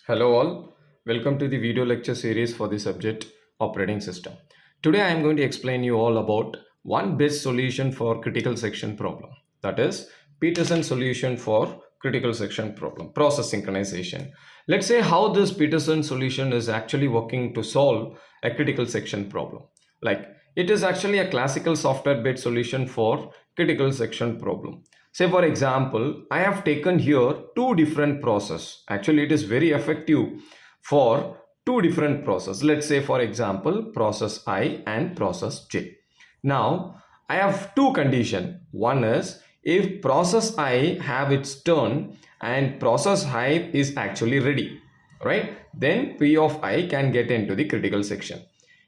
Hello all, welcome to the video lecture series for the subject operating system. Today I am going to explain you all about one best solution for critical section problem. That is Peterson solution for critical section problem, process synchronization. Let's say how this Peterson solution is actually working to solve a critical section problem. Like it is actually a classical software based solution for critical section problem. Say for example, I have taken here two different process. Actually, it is very effective for two different process. Let's say for example, process I and process J. Now, I have two condition. One is if process I have its turn and process I is actually ready, right? Then P of I can get into the critical section.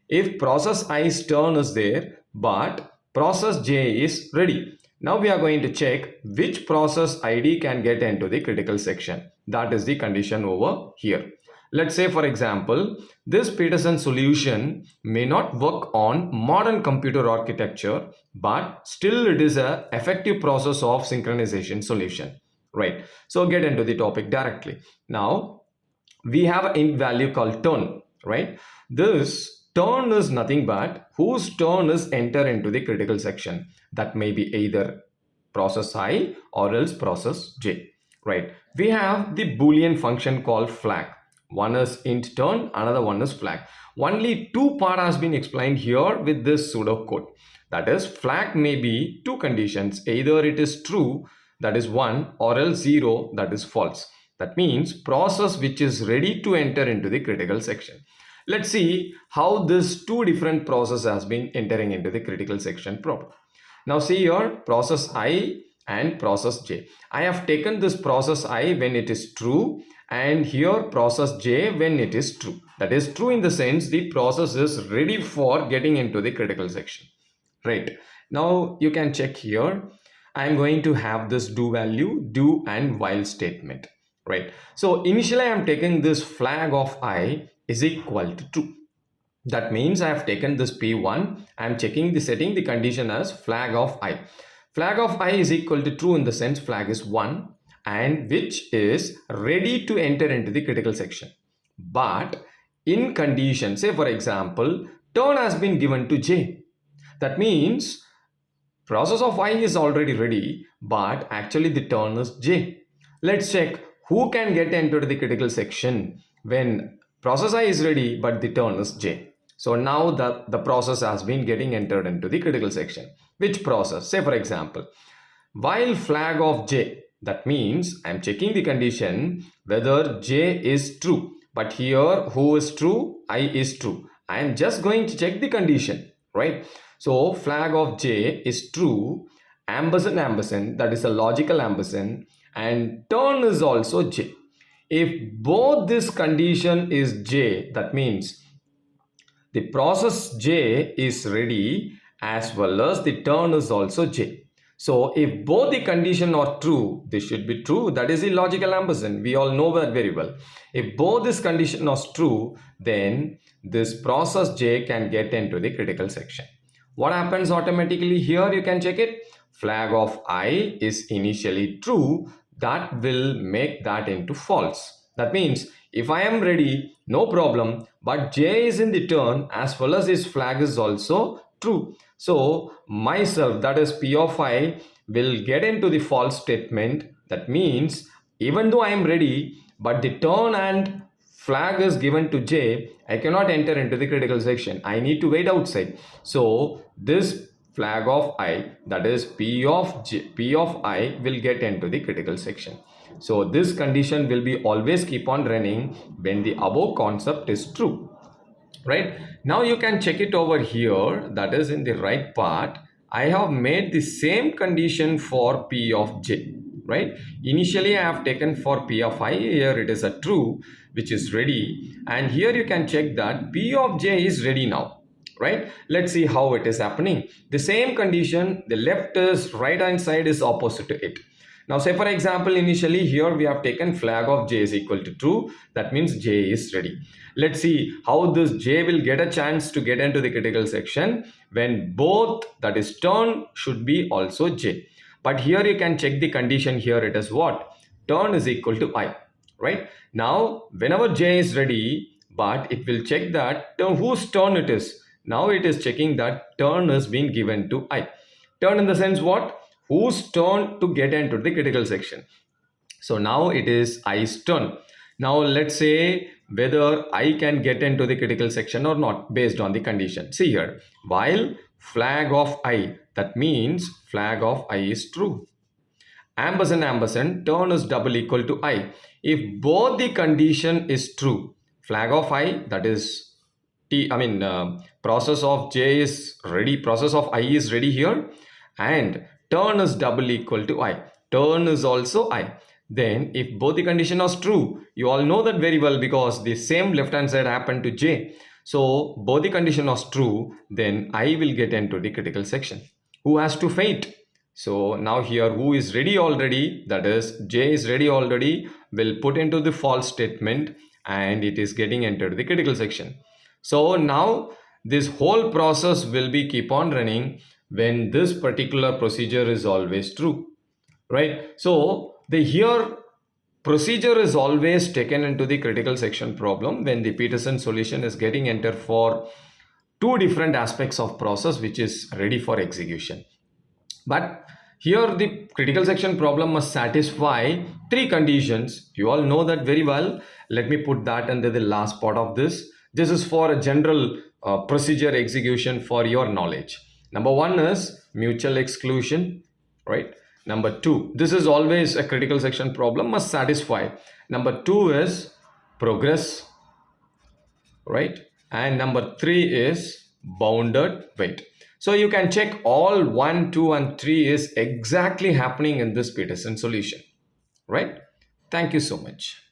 If process I's turn is there, but process J is ready. Now we are going to check which process ID can get into the critical section. That is the condition over here. Let's say for example, this Peterson solution may not work on modern computer architecture, but still it is an effective process of synchronization solution, right? So get into the topic directly. Now we have an int value called turn, right? This turn is nothing but whose turn is enter into the critical section. That may be either process I or else process J, right? We have the Boolean function called flag. One is int turn, another one is flag. Only two part has been explained here with this pseudo code. That is, flag may be two conditions. Either it is true, that is 1, or else 0, that is false. That means process which is ready to enter into the critical section. Let's see how this two different process has been entering into the critical section problem. Now see here, process I and process J. I have taken this process I when it is true and here process J when it is true. That is true in the sense the process is ready for getting into the critical section. Right. Now you can check here. I am going to have this do value, do and while statement. Right. So initially I am taking this flag of I is equal to true. That means I have taken this P1. I am checking the setting the condition as flag of I. Flag of I is equal to true in the sense flag is 1 and which is ready to enter into the critical section. But in condition, say for example, turn has been given to J. That means process of I is already ready, but actually the turn is J. Let's check who can get entered the critical section when process I is ready, but the turn is J. So now the process has been getting entered into the critical section. Which process? Say for example, while flag of J, that means I'm checking the condition whether J is true. But here who is true? I is true. I am just going to check the condition, right? So flag of J is true, ampersand ampersand, that is a logical ampersand, and turn is also J. If both this condition is J, that means the process J is ready as well as the turn is also J. So if both the condition are true, this should be true. That is the logical ampersand. We all know that very well. If both this condition are true, then this process J can get into the critical section. What happens automatically here? You can check it. Flag of I is initially true. That will make that into false. That means if I am ready, no problem, but J is in the turn as well as his flag is also true. So myself, that is P of I, will get into the false statement. That means even though I am ready, but the turn and flag is given to J, I cannot enter into the critical section. I need to wait outside. So this flag of I, that is P of I, will get into the critical section. So this condition will be always keep on running when the above concept is true. Right now you can check it over here, that is in the right part. I have made the same condition for P of J, right? Initially I have taken for P of I, here it is a true which is ready, and here you can check that P of J is ready now, right? Let's see how it is happening. The same condition, the left is right hand side is opposite to it. Now say for example, initially here we have taken flag of J is equal to true. That means J is ready. Let's see how this J will get a chance to get into the critical section when both, that is turn, should be also J. But here you can check the condition here. It is what? Turn is equal to I. right? Now, whenever J is ready, but it will check that whose turn it is. Now it is checking that turn is being given to I. Turn in the sense what? Whose turn to get into the critical section. So now it is I's turn. Now let's say whether I can get into the critical section or not based on the condition. See here, while flag of I, that means flag of I is true. Ampersand turn is double equal to I. If both the condition is true, flag of I, that is process of J is ready, process of I is ready here, and turn is double equal to I. Turn is also I. Then if both the condition is true, you all know that very well because the same left hand side happened to J. So both the condition is true, then I will get into the critical section. Who has to faint? So now here who is ready already, that is J is ready already, will put into the false statement and it is getting entered the critical section. So now this whole process will be keep on running when this particular procedure is always true, right? So the here procedure is always taken into the critical section problem when the Peterson solution is getting entered for two different aspects of process which is ready for execution. But here the critical section problem must satisfy three conditions. You all know that very well. Let me put that under the last part of this. This is for a general procedure execution for your knowledge. Number one is mutual exclusion, right? Number two, this is always a critical section problem must satisfy. Number two is progress, right? And number three is bounded weight. So you can check all 1, 2 and 3 is exactly happening in this Peterson solution, right? Thank you so much.